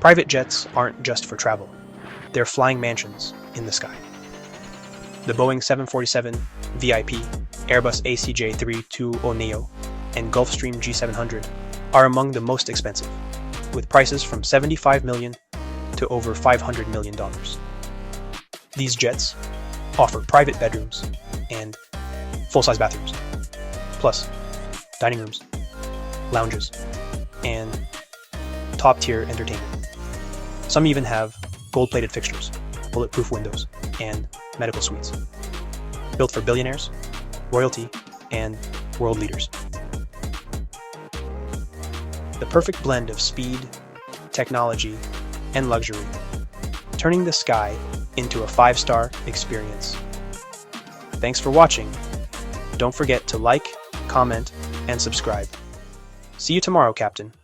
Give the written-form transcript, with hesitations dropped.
Private jets aren't just for travel. They're flying mansions in the sky. The Boeing 747 VIP, Airbus ACJ320neo, and Gulfstream G700 are among the most expensive, with prices from $75 million to over $500 million. These jets offer private bedrooms and full-size bathrooms, plus dining rooms, lounges, and top-tier entertainment. Some even have gold-plated fixtures, bulletproof windows, and medical suites, built for billionaires, royalty, and world leaders. The perfect blend of speed, technology, and luxury, turning the sky into a 5-star experience. Thanks for watching. Don't forget to like, comment, and subscribe. See you tomorrow, Captain.